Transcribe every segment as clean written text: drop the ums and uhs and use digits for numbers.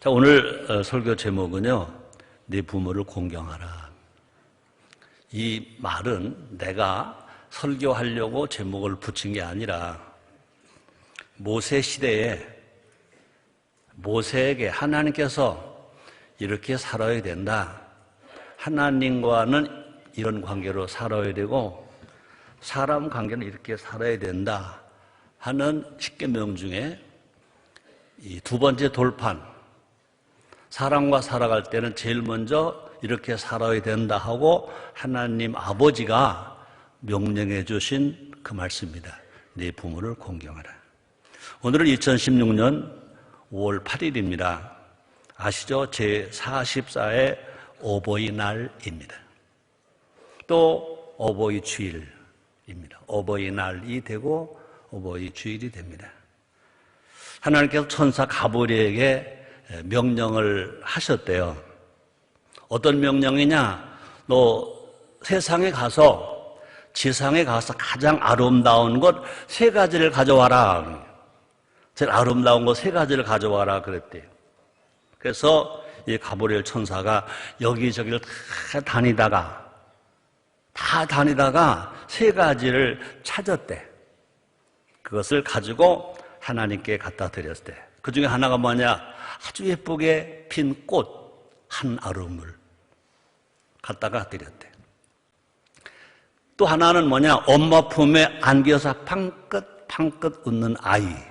자, 오늘 설교 제목은요, 네 부모를 공경하라. 이 말은 내가 설교하려고 제목을 붙인 게 아니라 모세 시대에 모세에게 하나님께서 이렇게 살아야 된다. 하나님과는 이런 관계로 살아야 되고 사람 관계는 이렇게 살아야 된다 하는 10계명 중에 이 두 번째 돌판, 사람과 살아갈 때는 제일 먼저 이렇게 살아야 된다 하고 하나님 아버지가 명령해 주신 그 말씀입니다. 네 부모를 공경하라. 오늘은 2016년 5월 8일입니다. 아시죠? 제44회 어버이날입니다. 또 어버이 주일입니다. 어버이날이 되고 어버이 주일이 됩니다. 하나님께서 천사 가브리엘에게 명령을 하셨대요. 어떤 명령이냐? 너 세상에 가서 지상에 가서 가장 아름다운 것 3가지를 가져와라. 제일 아름다운 것 3가지를 가져와라 그랬대요. 그래서 이 가브리엘 천사가 여기저기를 다 다니다가 3가지를 찾았대. 그것을 가지고 하나님께 갖다 드렸을 때, 그 중에 하나가 뭐냐? 아주 예쁘게 핀 꽃 한 아름을 갖다가 드렸대. 또 하나는 뭐냐? 엄마 품에 안겨서 팡긋 웃는 아이를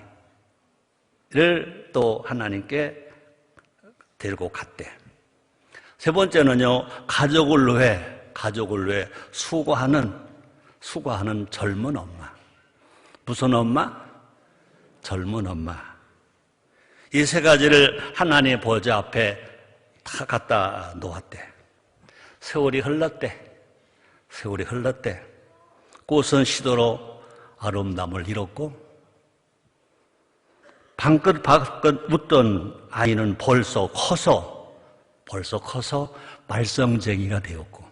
또 하나님께 데리고 갔대. 세 번째는요, 가족을 위해 수고하는 젊은 엄마. 무슨 엄마? 젊은 엄마. 이 3가지를 하나님의 보좌 앞에 다 갖다 놓았대. 세월이 흘렀대. 꽃은 시도로 아름다움을 잃었고 방긋 웃던 아이는 벌써 커서 말썽쟁이가 되었고,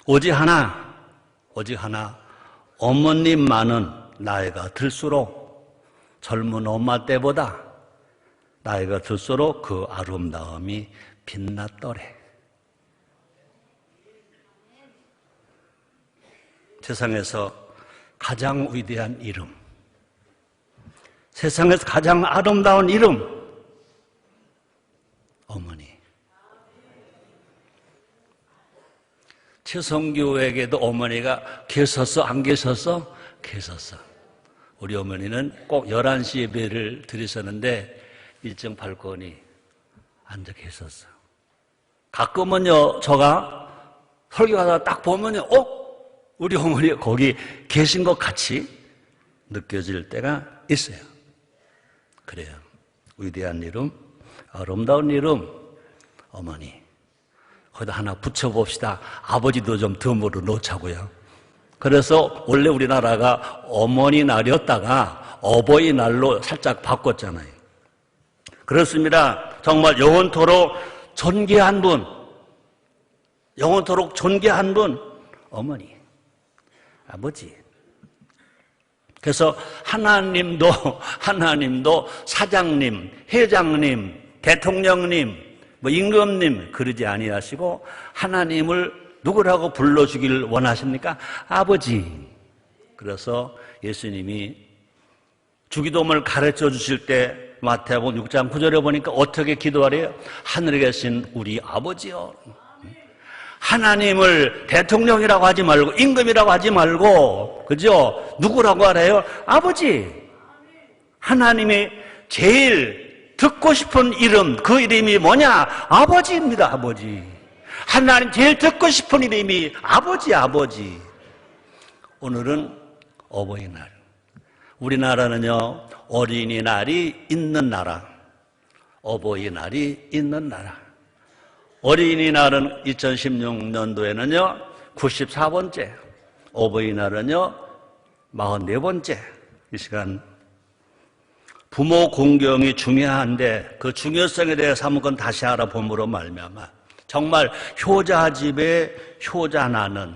오직 하나 어머님만은 나이가 들수록 젊은 엄마 때보다 나이가 들수록 그 아름다움이 빛났더래. 세상에서 가장 위대한 이름, 세상에서 가장 아름다운 이름, 어머니. 최성규에게도 어머니가 계셨어? 안 계셨어? 계셨어. 우리 어머니는 꼭 11시 예배를 드리셨는데 1층 발코니 앉아 계셨어. 가끔은요, 저가 설교하다가 딱 보면요, 우리 어머니가 거기 계신 것 같이 느껴질 때가 있어요. 그래요. 위대한 이름, 아름다운 이름, 어머니. 거기다 하나 붙여봅시다. 아버지도 좀 덤으로 놓자고요. 그래서 원래 우리나라가 어머니날이었다가 어버이날로 살짝 바꿨잖아요. 그렇습니다. 정말 영원토록 존귀한 분, 어머니, 아버지. 그래서 하나님도 사장님, 회장님, 대통령님, 임금님 그러지 아니하시고 하나님을 누구라고 불러주기를 원하십니까? 아버지. 그래서 예수님이 주기도문을 가르쳐 주실 때 마태복음 6장 9절에 보니까 어떻게 기도하래요? 하늘에 계신 우리 아버지요. 하나님을 대통령이라고 하지 말고 임금이라고 하지 말고, 그죠? 누구라고 하래요? 아버지. 하나님이 제일 듣고 싶은 이름, 그 이름이 뭐냐? 아버지입니다. 아버지. 하나님 제일 듣고 싶은 이름이 아버지. 오늘은 어버이날. 우리나라는요, 어린이날이 있는 나라, 어버이날이 있는 나라. 어린이날은 2016년도에는요 94번째, 어버이날은요 44번째. 이 시간 부모 공경이 중요한데 그 중요성에 대해서 한번 다시 알아봄으로 말미암아 정말 효자집에 효자 나는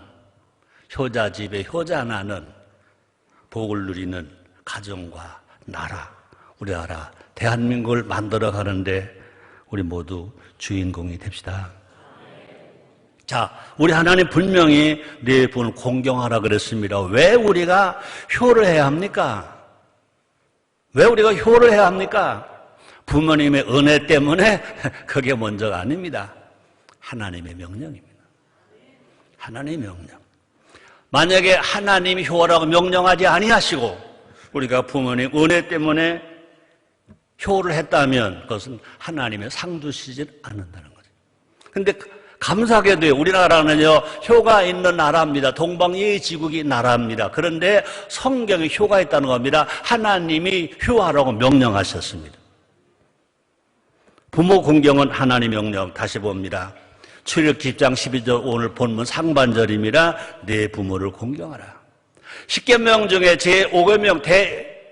복을 누리는 가정과 나라, 우리나라 대한민국을 만들어 가는데 우리 모두 주인공이 됩시다. 자, 우리 하나님 분명히 네 분을 공경하라 그랬습니다. 왜 우리가 효를 해야 합니까? 왜 우리가 효를 해야 합니까? 부모님의 은혜 때문에 그게 먼저가 아닙니다. 하나님의 명령입니다. 하나님의 명령. 만약에 하나님이 효라고 명령하지 아니하시고 우리가 부모님 은혜 때문에 효를 했다면 그것은 하나님의 상 주시지 않는다는 거죠. 근데 감사하게도요, 우리나라는요, 효가 있는 나라입니다. 동방예의지국이 나라입니다. 그런데 성경에 효가 있다는 겁니다. 하나님이 효하라고 명령하셨습니다. 부모 공경은 하나님 명령. 다시 봅니다. 출애굽기 10장 12절 오늘 본문 상반절입니다. 내 부모를 공경하라. 10계명 중에 제5계명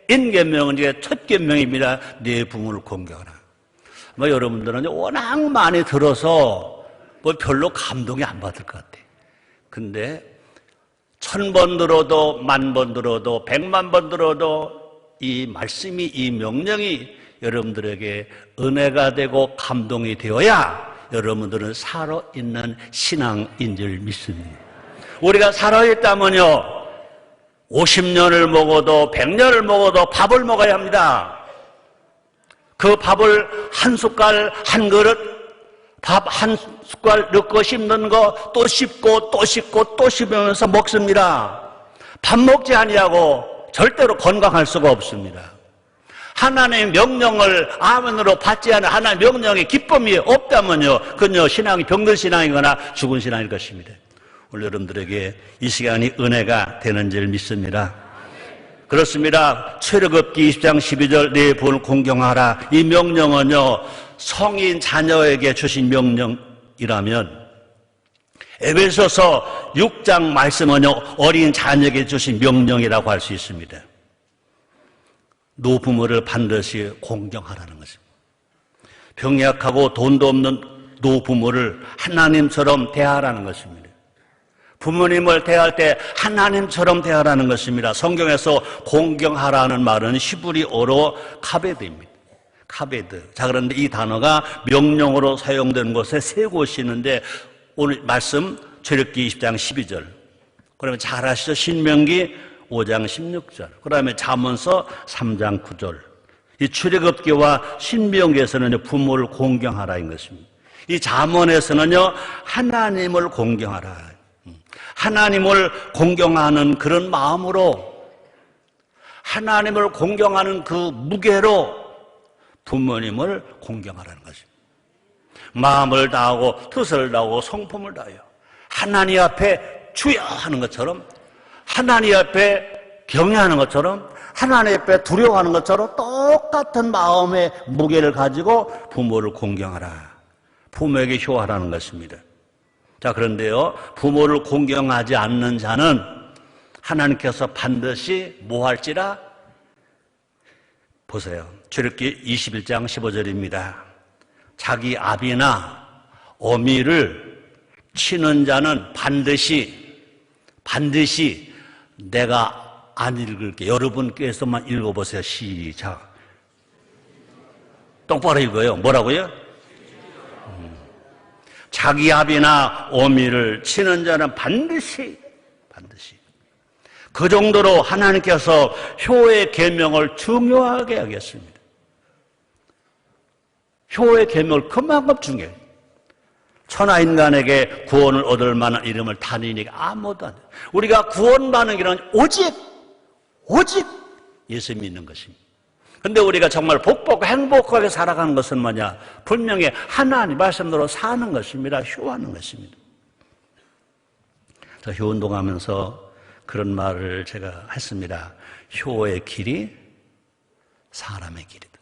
대인계명은 이제 첫 계명입니다. 내 부모를 공경하라. 여러분들은 워낙 많이 들어서 별로 감동이 안 받을 것 같아요. 근데 1000번 들어도 10,000번 들어도 100만 들어도 이 말씀이 이 명령이 여러분들에게 은혜가 되고 감동이 되어야 여러분들은 살아있는 신앙인 줄 믿습니다. 우리가 살아있다면요 50년을 먹어도 100년을 먹어도 밥을 먹어야 합니다. 그 밥을 한 숟갈 한 그릇 밥 한 숟갈 넣고 씹는 거 또 씹고 또 씹고 또 씹으면서 먹습니다. 밥 먹지 아니하고 절대로 건강할 수가 없습니다. 하나님의 명령을 아멘으로 받지 않은 하나님의 명령에 기쁨이 없다면요 그녀 신앙이 병든 신앙이거나 죽은 신앙일 것입니다. 오늘 여러분들에게 이 시간이 은혜가 되는 줄 믿습니다. 그렇습니다. 출애굽기 20장 12절 내 부모를 공경하라. 이 명령은요 성인 자녀에게 주신 명령이라면 에베소서 6장 말씀은요 어린 자녀에게 주신 명령이라고 할 수 있습니다. 노부모를 반드시 공경하라는 것입니다. 병약하고 돈도 없는 노부모를 하나님처럼 대하라는 것입니다. 부모님을 대할 때 하나님처럼 대하라는 것입니다. 성경에서 공경하라는 말은 히브리어로 카베드입니다. 카베드. 자, 그런데 이 단어가 명령으로 사용되는 곳에 세 곳이 있는데 오늘 말씀 출애굽기 20장 12절. 그러면 잘 아시죠? 신명기 5장 16절. 그다음에 잠언서 3장 9절. 이 출애굽기와 신명기에서는 부모를 공경하라인 것입니다. 이 잠언에서는요 하나님을 공경하라. 하나님을 공경하는 그런 마음으로 하나님을 공경하는 그 무게로 부모님을 공경하라는 것입니다. 마음을 다하고 뜻을 다하고 성품을 다하여 하나님 앞에 주여 하는 것처럼 하나님 앞에 경외하는 것처럼 하나님 앞에 두려워하는 것처럼 똑같은 마음의 무게를 가지고 부모를 공경하라. 부모에게 효하라는 것입니다. 자, 그런데요 부모를 공경하지 않는 자는 하나님께서 반드시 뭐 할지라? 보세요. 출애굽기 21장 15절입니다. 자기 아비나 어미를 치는 자는 반드시 내가 안 읽을게. 여러분께서만 읽어보세요. 시작. 똑바로 읽어요. 뭐라고요? 자기 아비나 어미를 치는 자는 반드시 그 정도로 하나님께서 효의 계명을 중요하게 하겠습니다. 효의 계명을 그만큼 중요해요. 천하인간에게 구원을 얻을 만한 이름을 다니니까 아무도 안 돼요. 우리가 구원받는 길은 오직 예수 믿는 것입니다. 근데 우리가 정말 복받고 행복하게 살아가는 것은 뭐냐? 분명히 하나님 말씀대로 사는 것입니다. 효하는 것입니다. 저 효운동하면서 그런 말을 제가 했습니다. 효의 길이 사람의 길이다.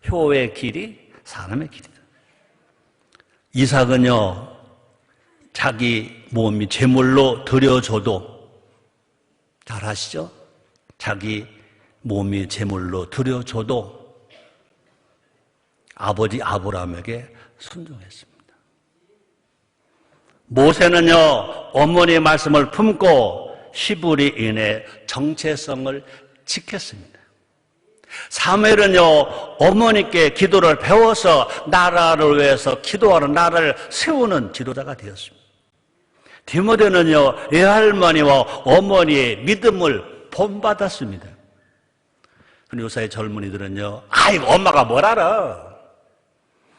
효의 길이 사람의 길이다. 이삭은요, 자기 몸이 제물로 드려줘도, 잘 아시죠? 자기 몸이 제물로 드려줘도 아버지 아브라함에게 순종했습니다. 모세는요, 어머니의 말씀을 품고 히브리인의 정체성을 지켰습니다. 사무엘은요, 어머니께 기도를 배워서 나라를 위해서 기도하는, 나라를 세우는 지도자가 되었습니다. 디모데는요, 외할머니와 어머니의 믿음을 본받았습니다. 근데 요사의 젊은이들은요, 아이고, 엄마가 뭘 알아?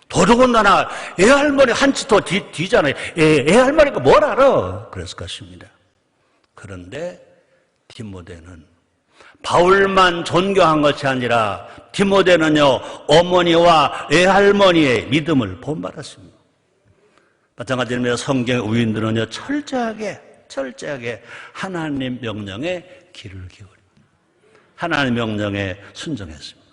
더더군다나 애할머니 한치 더 뒤잖아요. 애할머니가 뭘 알아? 그랬을 것입니다. 그런데 디모데는 바울만 존경한 것이 아니라 디모데는요, 어머니와 애할머니의 믿음을 본받았습니다. 마찬가지로 성경의 우인들은요, 철저하게 하나님 명령에 귀를 기울입니다. 하나님 명령에 순종했습니다.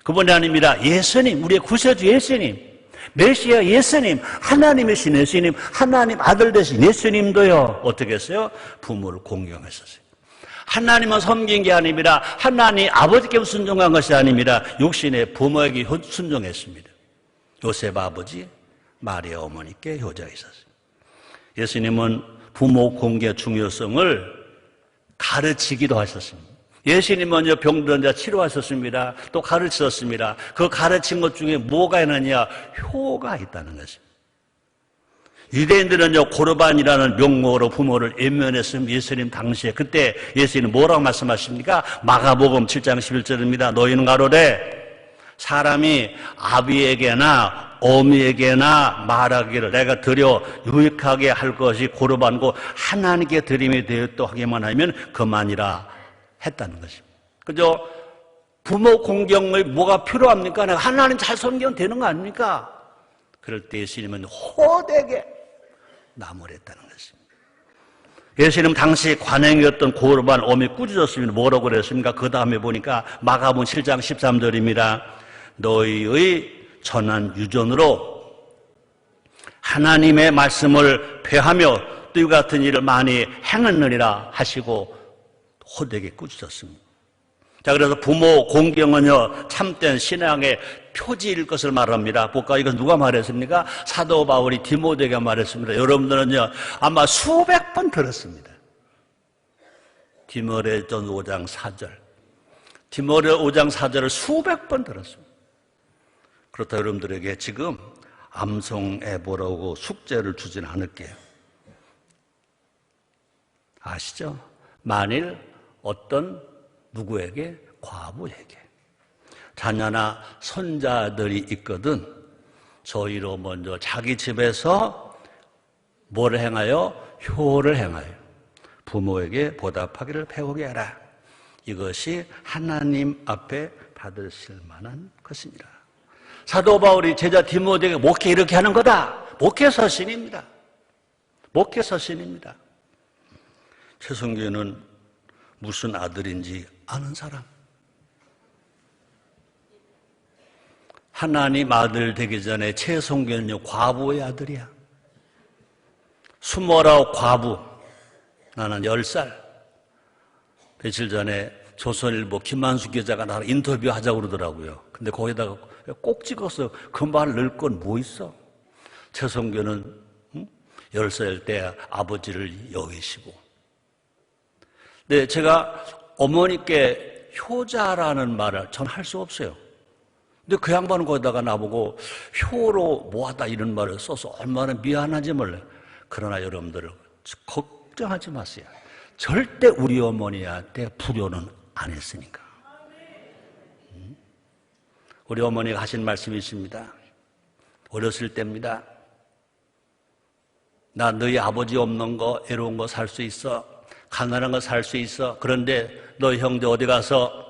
그분이 아닙니다. 예수님, 우리의 구세주 예수님, 메시아 예수님, 하나님이신 예수님, 하나님 아들 되신 예수님도요, 어떻게 했어요? 부모를 공경했었어요. 하나님은 섬긴 게 아닙니다. 하나님 아버지께 순종한 것이 아닙니다. 육신의 부모에게 순종했습니다. 요셉 아버지, 마리아 어머니께 효자가 있었어요. 예수님은 부모 공경의 중요성을 가르치기도 하셨습니다. 예수님 먼저 병든 자 치료하셨습니다. 또 가르치셨습니다. 그 가르친 것 중에 뭐가 있느냐? 효가 있다는 것입니다. 유대인들은요, 고르반이라는 명목으로 부모를 외면했으면 예수님 당시에, 그때 예수님 뭐라고 말씀하십니까? 마가복음 7장 11절입니다. 너희는 가로되 사람이 아비에게나 어미에게나 말하기를 내가 드려 유익하게 할 것이 고르반고 하나님께 드림이 되었다 하기만 하면 그만이라 했다는 것입니다. 그죠? 부모 공경의 뭐가 필요합니까? 내가 하나님 잘 섬기면 되는 거 아닙니까? 그럴 때 예수님은 호되게 나무랬다는 것입니다. 예수님 당시 관행이었던 고르반 어미 꾸짖었습니다. 뭐라고 그랬습니까? 그 다음에 보니까 마가복음 7장 13절입니다. 너희의 전한 유전으로 하나님의 말씀을 폐하며 또 이와 같은 일을 많이 행했느니라 하시고 호되게 꾸짖었습니다. 자, 그래서 부모 공경은요, 참된 신앙의 표지일 것을 말합니다. 볼까? 이건 누가 말했습니까? 사도 바울이 디모데에게 말했습니다. 여러분들은요, 아마 수백 번 들었습니다. 디모데전 5장 4절. 디모데 5장 4절을 수백 번 들었습니다. 그렇다 여러분들에게 지금 암송해 보라고 숙제를 주진 않을게요. 아시죠? 만일 어떤 누구에게? 과부에게 자녀나 손자들이 있거든 저희로 먼저 자기 집에서 뭘 행하여? 효를 행하여 부모에게 보답하기를 배우게 하라. 이것이 하나님 앞에 받으실 만한 것입니다. 사도 바울이 제자 디모데에게 목회 이렇게 하는 거다. 목회 서신입니다. 목회 서신입니다. 최성규는 무슨 아들인지 아는 사람. 하나님 아들 되기 전에 최성규는요, 과부의 아들이야. 숨어라 과부. 나는 10살. 며칠 전에 조선일보 김만수 기자가 나랑 인터뷰하자고 그러더라고요. 근데 거기다가 꼭 찍어서 그 말 넣을 건 뭐 있어? 최성규는 10살 때 아버지를 여기시고. 네, 제가 어머니께 효자라는 말을 전 할 수 없어요. 근데 그 양반은 거기다가 나보고 효로 뭐하다 이런 말을 써서 얼마나 미안한지 몰라요. 그러나 여러분들 걱정하지 마세요. 절대 우리 어머니한테 불효는 안 했으니까. 우리 어머니가 하신 말씀이 있습니다. 어렸을 때입니다. 나 너희 아버지 없는 거, 애로운 거 살 수 있어. 가난한 거 살 수 있어. 그런데 너희 형제 어디 가서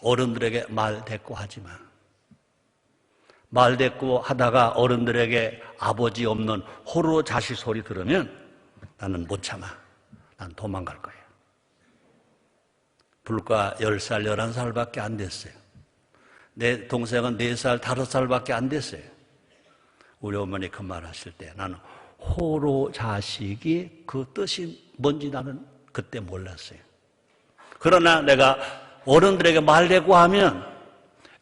어른들에게 말 대꾸 하지 마. 말 대꾸 하다가 어른들에게 아버지 없는 호로 자식 소리 들으면 나는 못 참아. 난 도망갈 거야. 불과 10살, 11살밖에 안 됐어요. 내 동생은 4살, 5살밖에 안 됐어요. 우리 어머니 그 말 하실 때 나는 호로 자식이 그 뜻이 뭔지 나는 그때 몰랐어요. 그러나 내가 어른들에게 말대꾸 하면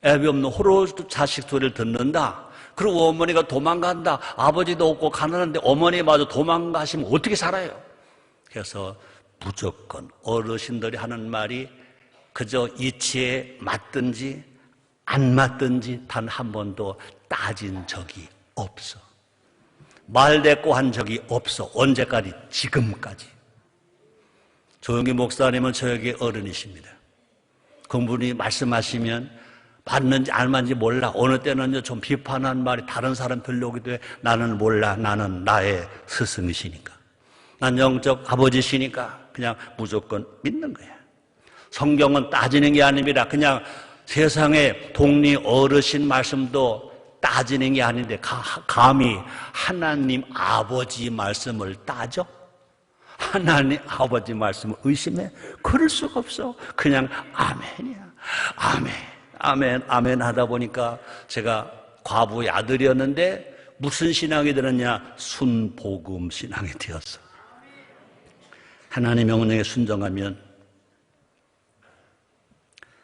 애비 없는 호로 자식 소리를 듣는다. 그리고 어머니가 도망간다. 아버지도 없고 가난한데 어머니마저 도망가시면 어떻게 살아요? 그래서 무조건 어르신들이 하는 말이 그저 이치에 맞든지 안 맞든지 단 한 번도 따진 적이 없어. 말대꾸 한 적이 없어. 언제까지? 지금까지. 조영기 목사님은 저에게 어른이십니다. 그분이 말씀하시면 맞는지 안 맞는지 몰라. 어느 때는요 좀 비판한 말이 다른 사람 들려오기도 해. 나는 몰라. 나는 나의 스승이시니까. 난 영적 아버지시니까 그냥 무조건 믿는 거야. 성경은 따지는 게 아닙니다. 그냥 세상에 독리 어르신 말씀도 따지는 게 아닌데 감히 하나님 아버지 말씀을 따져? 하나님 아버지 말씀을 의심해? 그럴 수가 없어. 그냥 아멘이야. 아멘, 아멘, 아멘 하다 보니까 제가 과부의 아들이었는데 무슨 신앙이 들었냐? 순복음 신앙이 되었어. 하나님의 명령에 순종하면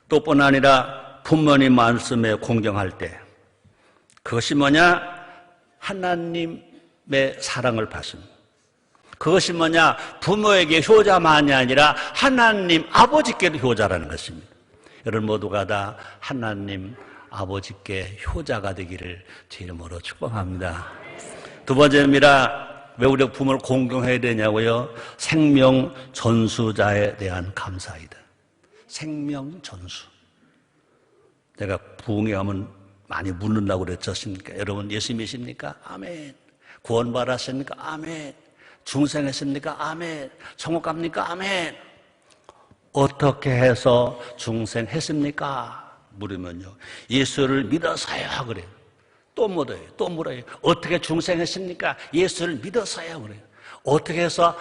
또뿐 아니라 부모님 말씀에 공경할 때 그것이 뭐냐? 하나님의 사랑을 받습니다. 그것이 뭐냐? 부모에게 효자만이 아니라 하나님 아버지께도 효자라는 것입니다. 여러분 모두가 다 하나님 아버지께 효자가 되기를 제 이름으로 축복합니다. 두 번째입니다. 왜 우리가 부모를 공경해야 되냐고요? 생명 전수자에 대한 감사이다. 생명 전수. 내가 부흥회 하면 많이 묻는다고 그랬었습니까? 여러분 예수 믿습니까? 아멘. 구원받았습니까? 아멘. 중생했습니까? 아멘. 천국 갑니까? 아멘. 어떻게 해서 중생했습니까? 물으면요. 예수를 믿어서요. 그래요. 또 물어요. 또 물어요. 어떻게 중생했습니까? 예수를 믿어서요. 그래요. 어떻게 해서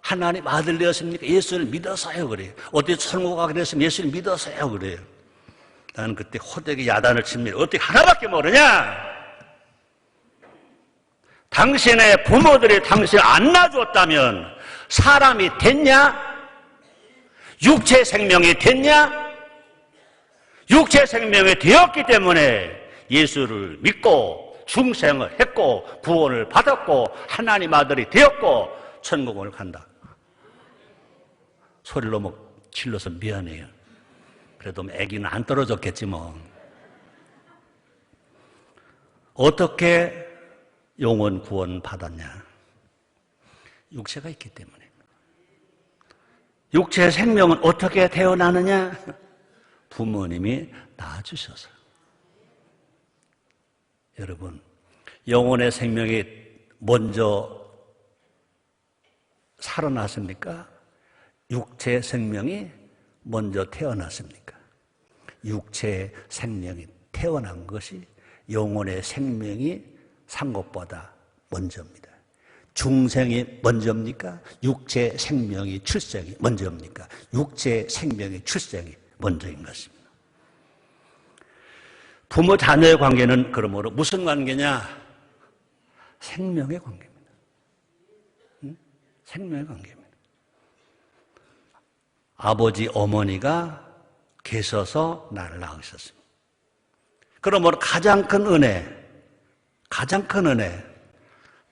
하나님 아들 되었습니까? 예수를 믿어서요. 그래요. 어떻게 천국 가게 됐으면 예수를 믿어서요. 그래요. 나는 그때 호되게 야단을 칩니다. 어떻게 하나밖에 모르냐? 당신의 부모들이 당신을 안 낳아줬다면 사람이 됐냐? 육체 생명이 됐냐? 육체 생명이 되었기 때문에 예수를 믿고 중생을 했고 구원을 받았고 하나님 아들이 되었고 천국을 간다. 소리를 너무 질러서 미안해요. 그래도 아기는 안 떨어졌겠지 뭐. 어떻게 영혼 구원 받았냐? 육체가 있기 때문에. 육체의 생명은 어떻게 태어나느냐? 부모님이 낳아주셔서. 여러분, 영혼의 생명이 먼저 살아났습니까? 육체의 생명이 먼저 태어났습니까? 육체의 생명이 태어난 것이 영혼의 생명이 산 것보다 먼저입니다. 중생이 먼저입니까? 육체 생명이 출생이 먼저입니까? 육체 생명의 출생이 먼저인 것입니다. 부모 자녀의 관계는 그러므로 무슨 관계냐? 생명의 관계입니다. 생명의 관계입니다. 아버지 어머니가 계셔서 나를 낳으셨습니다. 그러므로 가장 큰 은혜,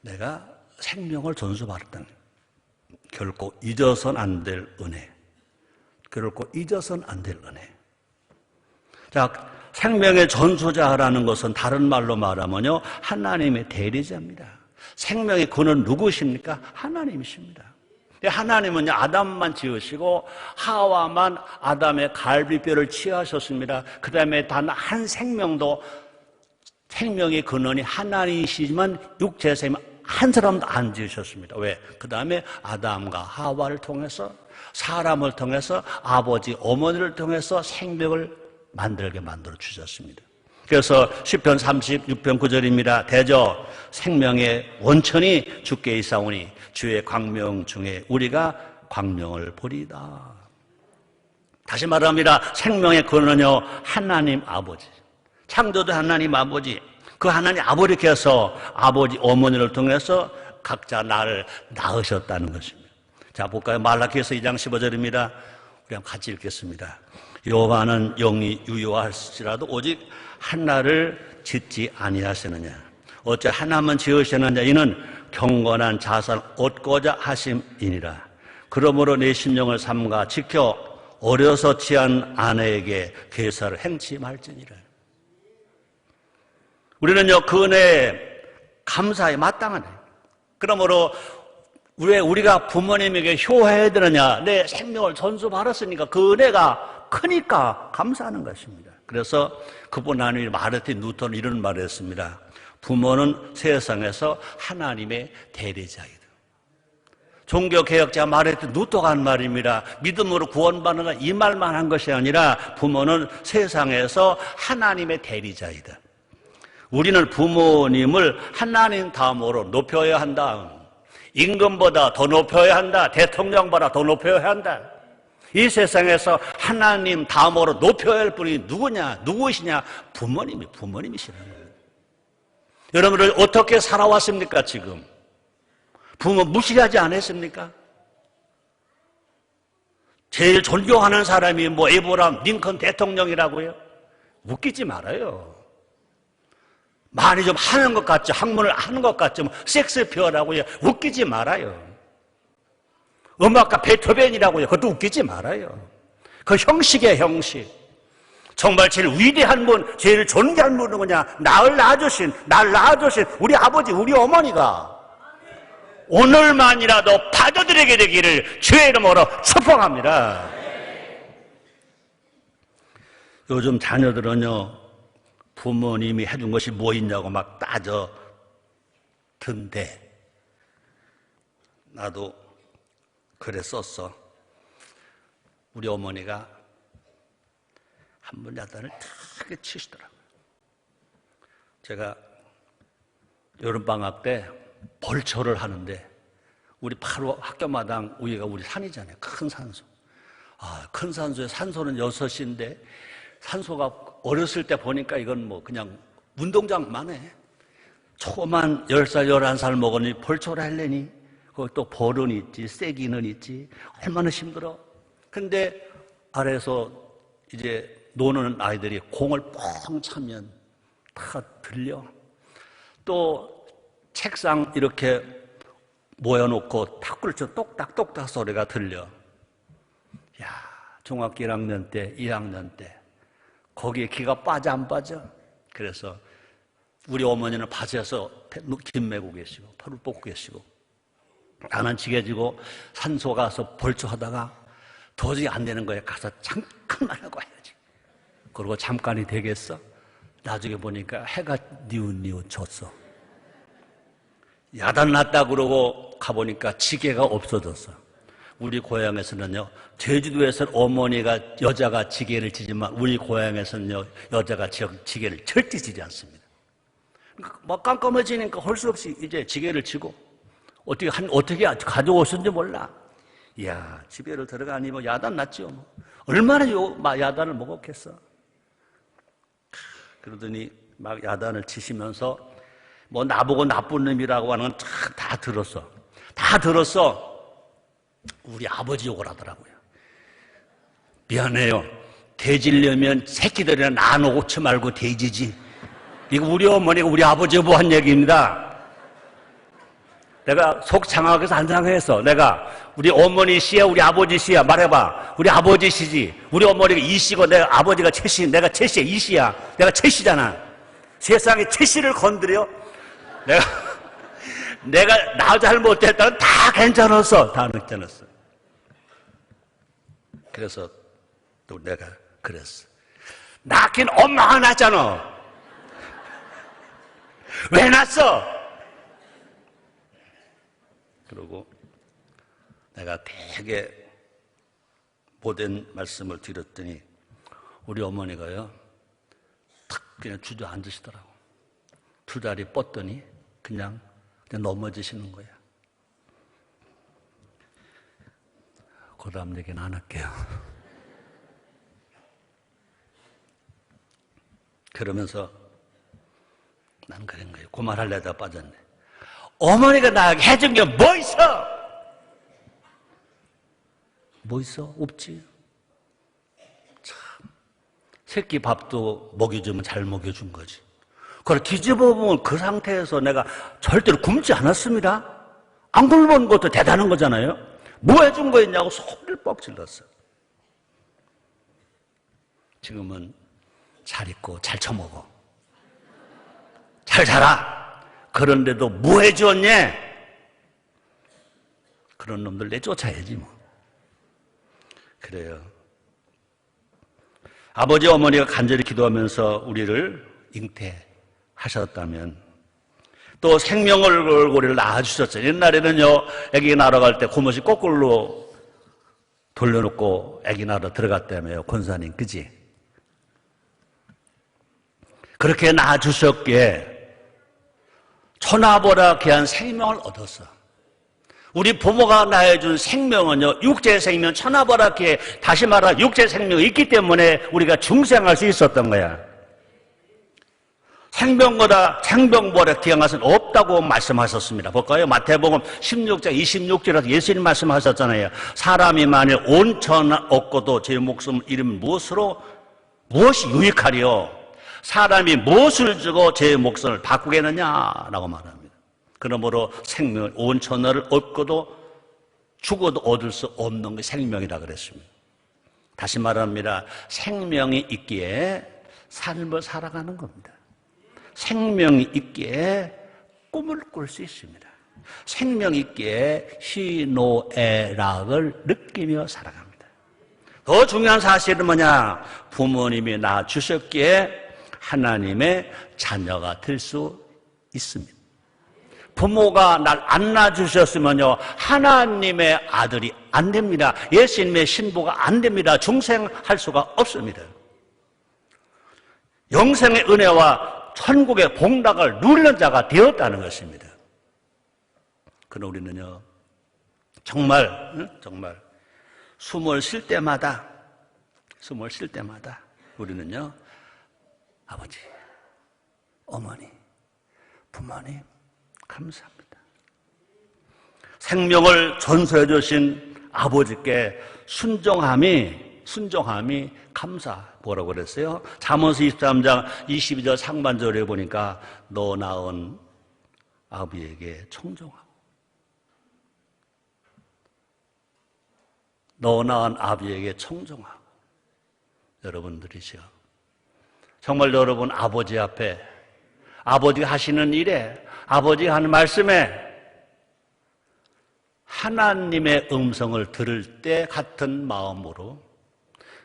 내가 생명을 전수받았다는 결코 잊어서는 안 될 은혜. 결코 잊어서는 안 될 은혜. 자, 생명의 전수자라는 것은 다른 말로 말하면요, 하나님의 대리자입니다. 생명의 근원 누구십니까? 하나님이십니다. 하나님은 아담만 지으시고 하와만 아담의 갈비뼈를 취하셨습니다. 그 다음에 단 한 생명도 생명의 근원이 하나님이시지만 육체 생명 한 사람도 안 지으셨습니다. 왜? 그 다음에 아담과 하와를 통해서 사람을 통해서 아버지 어머니를 통해서 생명을 만들게 만들어 주셨습니다. 그래서 시편 36편 9절입니다. 대저 생명의 원천이 주께 있사오니 주의 광명 중에 우리가 광명을 보리이다. 다시 말합니다. 생명의 근원은요, 하나님 아버지. 창조도 하나님 아버지. 그 하나님 아버지께서 아버지 어머니를 통해서 각자 나를 낳으셨다는 것입니다. 자, 볼까요? 말라기서 2장 15절입니다. 우리 한번 같이 읽겠습니다. 여호와는 영이 유효할지라도 오직 하나를 짓지 아니하시느냐. 어째 하나만 지으시느냐. 이는 경건한 자선을 얻고자 하심이니라. 그러므로 내 심령을 삼가 지켜 어려서 취한 아내에게 괴사를 행치 말지니라. 우리는요, 그 은혜에 감사에 마땅하네. 그러므로 왜 우리가 부모님에게 효해야 되느냐? 내 생명을 전수 받았으니까 그 은혜가 크니까 감사하는 것입니다. 그래서 그분 하나님이 마르틴 루터는 이런 말을 했습니다. 부모는 세상에서 하나님의 대리자이다. 종교개혁자 마르틴 루터가 한 말입니다. 믿음으로 구원받는다 이 말만 한 것이 아니라 부모는 세상에서 하나님의 대리자이다. 우리는 부모님을 하나님 다음으로 높여야 한다. 임금보다 더 높여야 한다. 대통령보다 더 높여야 한다. 이 세상에서 하나님 다음으로 높여야 할 분이 누구냐? 누구시냐? 부모님이시라는 거예요. 여러분들 어떻게 살아왔습니까, 지금? 부모 무시하지 않았습니까? 제일 존경하는 사람이 뭐 에브라임 링컨 대통령이라고요? 웃기지 말아요. 많이 좀 하는 것 같죠. 학문을 하는 것 같죠. 뭐 섹스피어라고요. 웃기지 말아요. 음악가 베토벤이라고요. 그것도 웃기지 말아요. 그 형식이에요, 형식. 정말 제일 위대한 분, 제일 존귀한 분은 뭐냐? 날 낳아주신 우리 아버지, 우리 어머니가 오늘만이라도 받아들이게 되기를 주의 이름으로 축복합니다. 요즘 자녀들은요, 부모님이 해준 것이 뭐 있냐고 막 따져든데, 나도 그랬었어. 우리 어머니가 한 번 야단을 크게 치시더라고요. 제가 여름방학 때 벌초를 하는데, 우리 바로 학교마당 위가 우리 산이잖아요. 큰 산소. 큰 산소에 산소는 6인데, 산소가 어렸을 때 보니까 이건 뭐 그냥 운동장만 해. 조그만 10살, 11살 먹으니 벌초를 하려니, 거기 또 벌은 있지, 쐐기는 있지. 얼마나 힘들어. 근데 아래에서 이제 노는 아이들이 공을 뻥 차면 다 들려. 또 책상 이렇게 모여놓고 탁구를 쳐 똑딱똑딱 소리가 들려. 야, 중학교 1학년 때, 2학년 때 거기에 기가 빠져 안 빠져? 그래서 우리 어머니는 밭에서 김 메고 계시고 털을 뽑고 계시고, 나는 지게 지고 산소 가서 벌초하다가 도저히 안 되는 거에 가서 잠깐만 하고 와야지. 그리고 잠깐이 되겠어? 나중에 보니까 해가 니웃니웃 졌어. 야단 났다 그러고 가보니까 지게가 없어졌어. 우리 고향에서는요, 제주도에서는 어머니가 여자가 지게를 치지만 우리 고향에서는요, 여자가 지게를 절대 치지 않습니다. 막 깜깜해지니까 할 수 없이 이제 지게를 치고, 어떻게 가져오셨는지 몰라. 이야, 집에를 들어가니 뭐 야단 났죠. 뭐. 얼마나 야단을 먹었겠어. 그러더니 막 야단을 치시면서 뭐 나보고 나쁜 놈이라고 하는 건 다 들었어. 다 들었어. 우리 아버지 욕을 하더라고요. 미안해요. 대지려면 새끼들이나 나눠고치 말고 대지지. 이거 우리 어머니가 우리 아버지가 뭐 한 얘기입니다. 내가 속 상하게서 안 상했어. 내가 우리 어머니 씨야, 우리 아버지 씨야. 말해봐. 우리 아버지 씨지. 우리 어머니가 이 씨고 내가 아버지가 최 씨. 내가 최 씨야, 이 씨야. 내가 최 씨잖아. 세상에 최 씨를 건드려? 내가 나 잘못했다는 다 괜찮았어. 다 괜찮았어. 그래서 또 내가 그랬어. 낳긴 엄마가 낳았잖아. 왜 낳았어? 그리고 내가 되게 못된 말씀을 드렸더니 우리 어머니가요, 탁 그냥 주저앉으시더라고. 두 다리 뻗더니 그냥 넘어지시는 거야. 그 다음 얘기는 안 할게요. 그러면서 난 그런 거예요. 그 말 하려다 빠졌네. 어머니가 나에게 해준 게 뭐 있어? 뭐 있어? 없지. 참, 새끼 밥도 먹여주면 잘 먹여준 거지. 그걸 뒤집어보면 그 상태에서 내가 절대로 굶지 않았습니다. 안 굶은 것도 대단한 거잖아요. 뭐 해준 거였냐고 소리를 뻑 질렀어. 지금은 잘 입고 잘 처먹어. 잘 자라. 그런데도 뭐 해주었니? 그런 놈들 내쫓아야지 뭐. 그래요. 아버지 어머니가 간절히 기도하면서 우리를 잉태하셨다면 또 생명얼굴을 낳아주셨죠. 옛날에는요, 아기 낳으러 갈 때 고무신 거꾸로 돌려놓고 아기 낳으러 들어갔다며요. 권사님, 그지? 그렇게 낳아주셨기에 천하보다 귀한 생명을 얻었어. 우리 부모가 낳아준 생명은요, 육체 생명, 천하보다 귀해. 다시 말하면 육체 생명이 있기 때문에 우리가 중생할 수 있었던 거야. 생명보다 귀한 것은 없다고 말씀하셨습니다. 볼까요? 마태복음 16장 26절에서 예수님 말씀하셨잖아요. 사람이 만일 온 천하 얻고도 제 목숨을 잃으면 무엇이 유익하리요? 사람이 무엇을 주고 제 목숨을 바꾸겠느냐라고 말합니다. 그러므로 생명, 온 천하를 얻고도 죽어도 얻을 수 없는 게 생명이라 그랬습니다. 다시 말합니다. 생명이 있기에 삶을 살아가는 겁니다. 생명이 있기에 꿈을 꿀 수 있습니다. 생명이 있기에 희노애락을 느끼며 살아갑니다. 더 중요한 사실은 뭐냐? 부모님이 낳아주셨기에 하나님의 자녀가 될 수 있습니다. 부모가 날 안 낳아주셨으면요, 하나님의 아들이 안 됩니다. 예수님의 신부가 안 됩니다. 중생할 수가 없습니다. 영생의 은혜와 천국의 복락을 누리는 자가 되었다는 것입니다. 그럼 우리는요, 정말 숨을 쉴 때마다 우리는요, 아버지, 어머니, 부모님 감사합니다. 생명을 전수해 주신 아버지께 순종함이 뭐라고 그랬어요? 잠언서 23장 22절 상반절에 보니까 너 낳은 아비에게 청종하고, 너 낳은 아비에게 청종하고. 여러분들이시여, 정말 여러분 아버지 앞에, 아버지가 하시는 일에, 아버지가 하는 말씀에 하나님의 음성을 들을 때 같은 마음으로,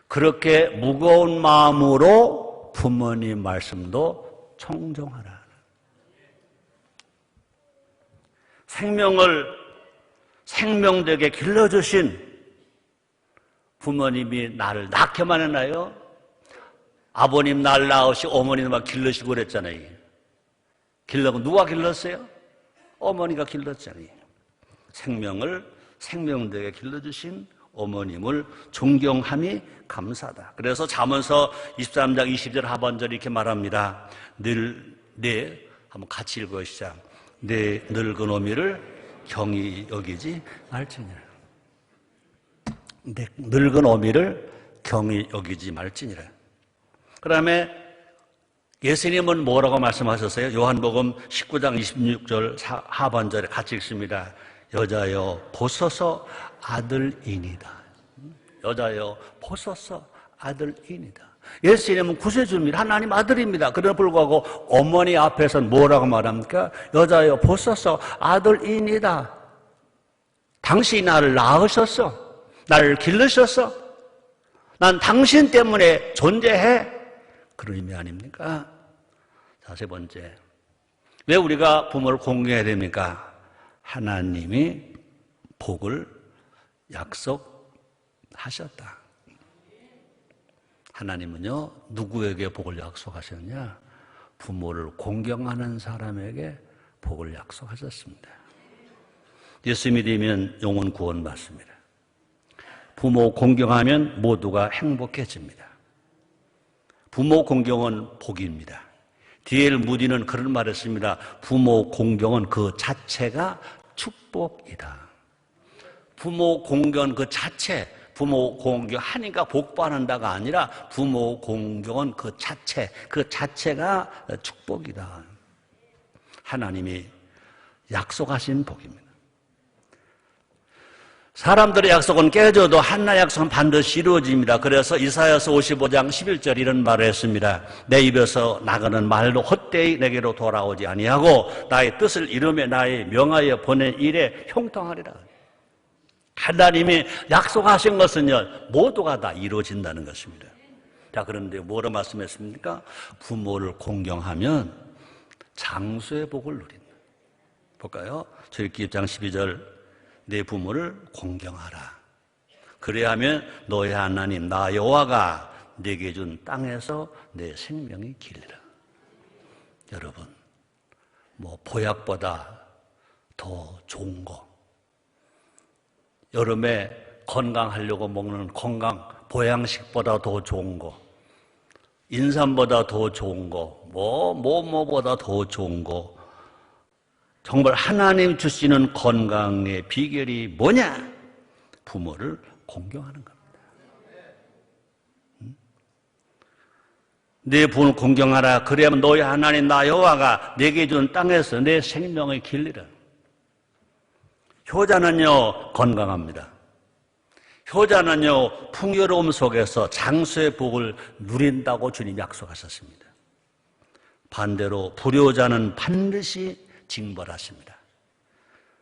그렇게 무거운 마음으로 부모님 말씀도 청종하라. 생명을 생명되게 길러주신 부모님이 나를 낳게만 했나요? 아버님 날 낳으시고 어머니는 막 길러시고 그랬잖아요. 누가 길렀어요? 어머니가 길렀잖아요. 생명을 생명되게 길러주신 어머님을 존경함이 감사하다. 그래서 잠언서 23장 20절 하반절이 이렇게 말합니다. 한번 같이 읽어보시죠. 내 늙은 어미를 경히 여기지 말지니라. 내 늙은 어미를 경히 여기지 말지니라. 그 다음에 예수님은 뭐라고 말씀하셨어요? 요한복음 19장 26절 하반절에 같이 읽습니다. 여자여 보소서 아들이니이다. 여자여 보소서 아들이니이다. 예수님은 구세주입니다. 하나님 아들입니다. 그러나 불구하고 어머니 앞에서는 뭐라고 말합니까? 여자여 보소서 아들이니이다. 당신이 나를 낳으셨어. 나를 길르셨어. 난 당신 때문에 존재해. 그런 의미 아닙니까? 자, 세 번째. 왜 우리가 부모를 공경해야 됩니까? 하나님이 복을 약속하셨다. 하나님은요, 누구에게 복을 약속하셨냐? 부모를 공경하는 사람에게 복을 약속하셨습니다. 예수 믿으면 영혼 구원 받습니다. 부모 공경하면 모두가 행복해집니다. 부모 공경은 복입니다. D.L. 무디는 그런 말을 했습니다. 부모 공경은 그 자체가 축복이다. 부모 공경 그 자체, 부모 공경하니까 복 받는다가 아니라 부모 공경은 그 자체가 축복이다. 하나님이 약속하신 복입니다. 사람들의 약속은 깨져도 하나님의 약속은 반드시 이루어집니다. 그래서 이사야서 55장 11절 이런 말을 했습니다. 내 입에서 나가는 말도 헛되이 내게로 돌아오지 아니하고 나의 뜻을 이루며 나의 명하여 보낸 일에 형통하리라. 하나님이 약속하신 것은요, 모두가 다 이루어진다는 것입니다. 자, 그런데 뭐로 말씀했습니까? 부모를 공경하면 장수의 복을 누린다. 볼까요? 출애굽기 1장 12절 내 부모를 공경하라. 그래야 하면 너의 하나님 나 여호와가 네게 준 땅에서 내 생명이 길리라. 여러분, 뭐 보약보다 더 좋은 거, 여름에 건강하려고 먹는 건강 보양식보다 더 좋은 거, 인삼보다 더 좋은 거, 뭐보다 더 좋은 거, 정말 하나님 주시는 건강의 비결이 뭐냐? 부모를 공경하는 겁니다. 내 부모를 공경하라. 그래야만 너희 하나님 나 여호와가 내게 준 땅에서 내 생명의 길리라. 효자는요, 건강합니다. 효자는요, 풍요로움 속에서 장수의 복을 누린다고 주님 약속하셨습니다. 반대로 불효자는 반드시 징벌하십니다.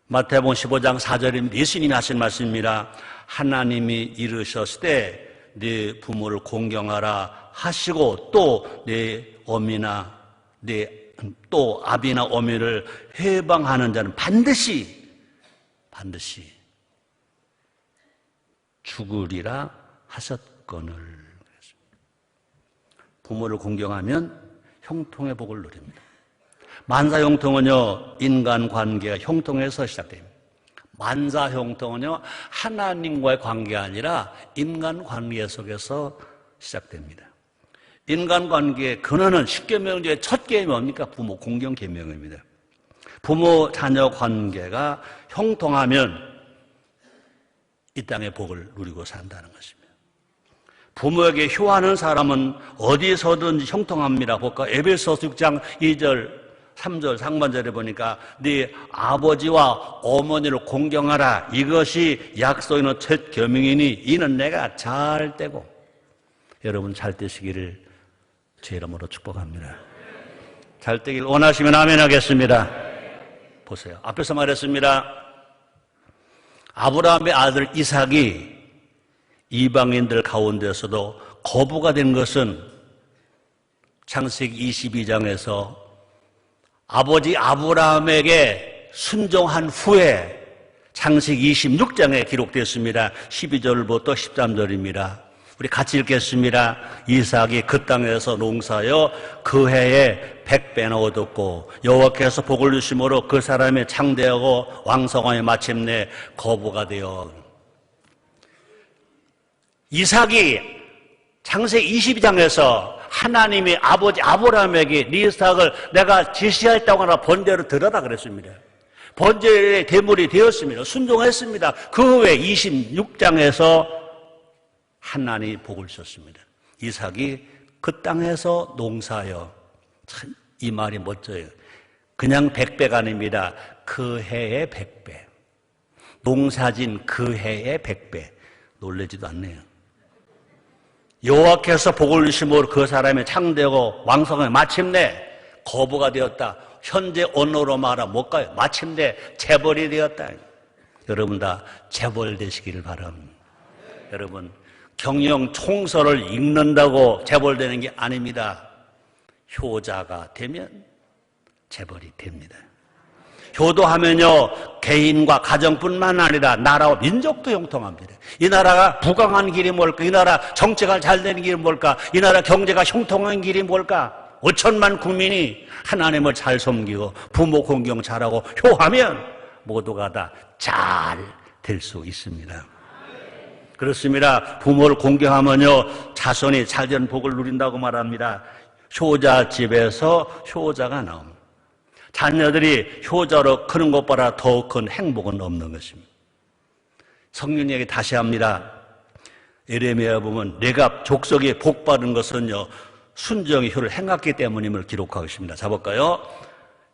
마태복음 15장 4절인 예수님이 하신 말씀입니다. 하나님이 이르셨을 때 네 부모를 공경하라 하시고 또 내 어미나 또 아비나 어미를 해방하는 자는 반드시 죽으리라 하셨거늘. 부모를 공경하면 형통의 복을 누립니다. 만사형통은요, 인간관계가 형통에서 시작됩니다. 만사형통은요, 하나님과의 관계가 아니라 인간관계 속에서 시작됩니다. 인간관계의 근원은 10계명 중에 첫 계명이 뭡니까? 부모 공경 계명입니다. 부모 자녀 관계가 형통하면 이 땅의 복을 누리고 산다는 것입니다. 부모에게 효하는 사람은 어디서든지 형통합니다. 볼까? 에베소서 6장 2절 3절 상반절에 보니까 네 아버지와 어머니를 공경하라. 이것이 약속의 첫 계명이니 이는 내가 잘 되고. 여러분 잘 되시기를 제 이름으로 축복합니다. 잘 되길 원하시면 아멘 하겠습니다. 보세요. 앞에서 말했습니다. 아브라함의 아들 이삭이 이방인들 가운데서도 거부가 된 것은 창세기 22장에서 아버지 아브라함에게 순종한 후에 창세기 26장에 기록됐습니다. 12절부터 13절입니다. 우리 같이 읽겠습니다. 이삭이 그 땅에서 농사하여 그 해에 100배나 얻었고 여호와께서 복을 주심으로 그 사람이 창대하고 왕성하여 마침내 거부가 되어. 이삭이 창세기 22장에서 하나님이 아버지 아브라함에게 네 이삭을 내가 지시하였다고 하나 번제로 드려라 그랬습니다. 번제의 대물이 되었습니다. 순종했습니다. 그 후에 26장에서 하나님이 복을 주셨습니다. 이삭이 그 땅에서 농사하여, 참 이 말이 멋져요. 그냥 100배가 아닙니다. 그 해에 100배. 농사진 그 해에 100배. 놀라지도 않네요. 여호와께서 복을 주심으로 그 사람이 창대하고 왕성하여 마침내 거부가 되었다. 현재 언어로 말하면 뭘까요? 마침내 재벌이 되었다. 여러분 다 재벌 되시기를 바랍니다. 여러분 경영 총서를 읽는다고 재벌되는 게 아닙니다. 효자가 되면 재벌이 됩니다. 효도하면요, 개인과 가정뿐만 아니라 나라와 민족도 형통합니다. 이 나라가 부강한 길이 뭘까? 이 나라 정치가 잘 되는 길이 뭘까? 이 나라 경제가 형통한 길이 뭘까? 5천만 국민이 하나님을 잘 섬기고 부모 공경 잘하고 효하면 모두가 다 잘 될 수 있습니다. 그렇습니다. 부모를 공경하면요, 자손이 잘된 복을 누린다고 말합니다. 효자 집에서 효자가 나옵니다. 자녀들이 효자로 크는 것보다 더 큰 행복은 없는 것입니다. 성령 얘기 다시 합니다. 에레미야 보면 내가 족속에 복받은 것은요, 순정의 효를 행했기 때문임을 기록하고 있습니다. 자 볼까요?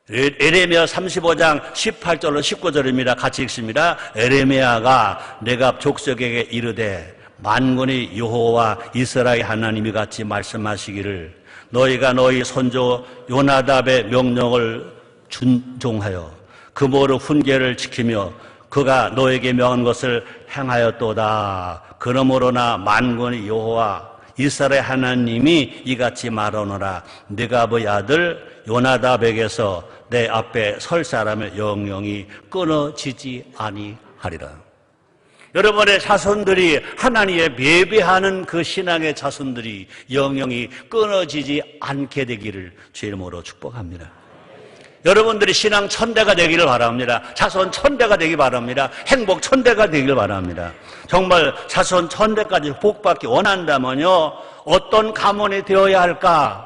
에레미야 35장 18절로 19절입니다. 같이 읽습니다. 에레미야가 내가 족속에게 이르되 만군의 여호와 이스라엘 하나님이 같이 말씀하시기를 너희가 너희 손조 요나답의 명령을 준종하여 그모로 훈계를 지키며 그가 너에게 명한 것을 행하였도다. 그러므로나 만군의 여호와 이스라엘 하나님이 이같이 말하노라. 네가 아버지 아들 요나답에게서 내 앞에 설 사람의 영영이 끊어지지 아니하리라. 여러분의 자손들이 하나님의 예배하는 그 신앙의 자손들이 영영이 끊어지지 않게 되기를 주의 이름으로 축복합니다. 여러분들이 신앙 천대가 되기를 바랍니다. 자손 천대가 되기 바랍니다. 행복 천대가 되기를 바랍니다. 정말 자손 천대까지 복받기 원한다면요, 어떤 가문이 되어야 할까?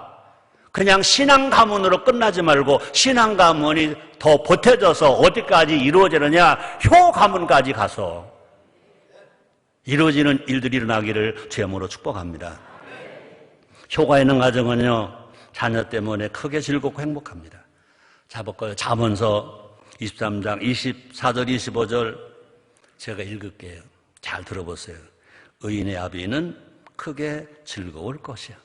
그냥 신앙 가문으로 끝나지 말고 신앙 가문이 더 보태져서 어디까지 이루어지느냐? 효 가문까지 가서 이루어지는 일들이 일어나기를 주님으로 축복합니다. 효가 있는 가정은요, 자녀 때문에 크게 즐겁고 행복합니다. 자, 볼까요? 잠언서 23장 24절 25절 제가 읽을게요. 잘 들어보세요. 의인의 아비는 크게 즐거울 것이야.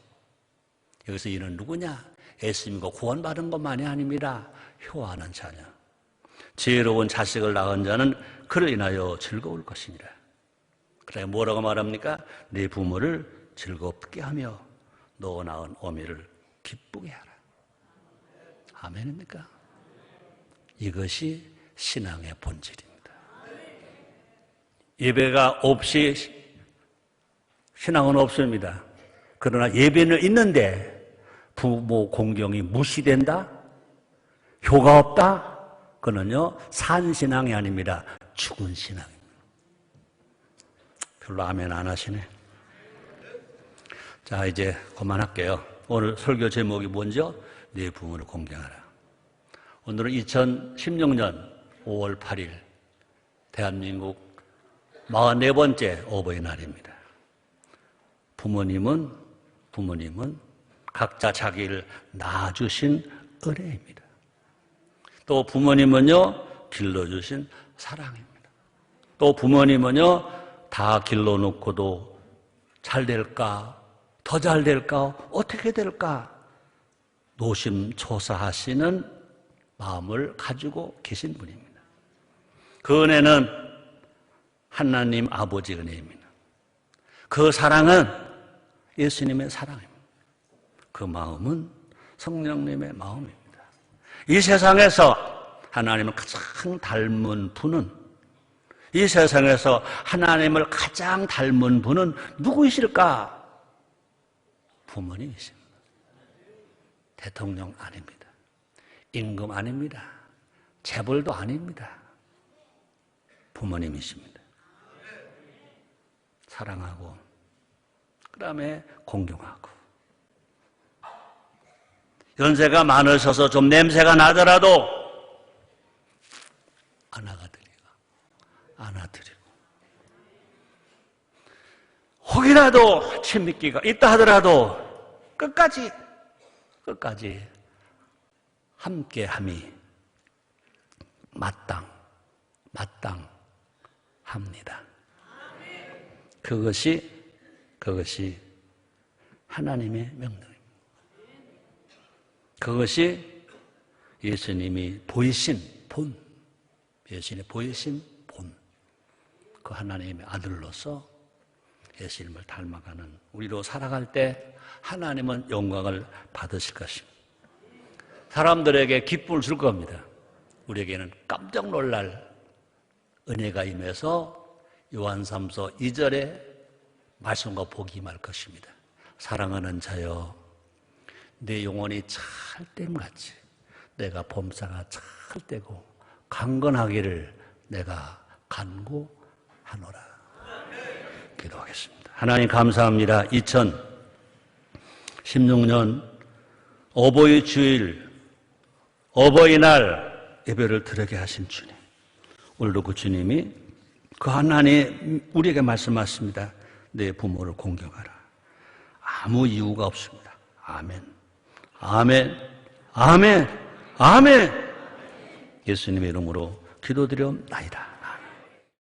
여기서 이는 누구냐? 예수님과 구원받은 것만이 아닙니다. 효하는 자녀. 지혜로운 자식을 낳은 자는 그를 인하여 즐거울 것이니라. 그래, 뭐라고 말합니까? 네 부모를 즐겁게 하며 너 낳은 어미를 기쁘게 하라. 아멘입니까? 이것이 신앙의 본질입니다. 예배가 없이 신앙은 없습니다. 그러나 예배는 있는데 부모 공경이 무시된다? 효가 없다? 그는요, 산 신앙이 아닙니다. 죽은 신앙입니다. 별로 아멘 안 하시네. 자, 이제 그만할게요. 오늘 설교 제목이 뭔지요? 네 부모를 공경하라. 오늘은 2016년 5월 8일 대한민국 44번째 어버이날입니다. 부모님은 각자 자기를 낳아주신 은혜입니다. 또 부모님은요, 길러주신 사랑입니다. 또 부모님은요, 다 길러놓고도 잘 될까? 더 잘 될까? 어떻게 될까? 노심초사하시는 마음을 가지고 계신 분입니다. 그 은혜는 하나님 아버지 은혜입니다. 그 사랑은 예수님의 사랑입니다. 그 마음은 성령님의 마음입니다. 이 세상에서 하나님을 가장 닮은 분은, 이 세상에서 하나님을 가장 닮은 분은 누구이실까? 부모님이십니다. 대통령 아닙니다. 임금 아닙니다. 재벌도 아닙니다. 부모님이십니다. 사랑하고 그 다음에 공경하고, 연세가 많으셔서 좀 냄새가 나더라도 안아드리고 혹이라도 친밀기가 있다 하더라도 끝까지 함께함이 마땅합니다. 그것이 하나님의 명령입니다. 그것이 예수님이 보이신 본, 예수님이 보이신 본, 그 하나님의 아들로서 예수님을 닮아가는 우리로 살아갈 때 하나님은 영광을 받으실 것입니다. 사람들에게 기쁨을 줄 겁니다. 우리에게는 깜짝 놀랄 은혜가 임해서 요한3서 2절에 말씀과 복이 임할 것입니다. 사랑하는 자여, 내 영혼이 찰댐같이 내가 범사가 찰되고 강건하기를 내가 간구하노라. 기도하겠습니다. 하나님 감사합니다. 2016년 어버이 주일, 어버이날 예배를 드리게 하신 주님, 오늘도 그 주님이 그 하나님 우리에게 말씀하십니다. 내 부모를 공경하라. 아무 이유가 없습니다. 아멘, 아멘, 아멘, 아멘. 예수님의 이름으로 기도드려옵나이다.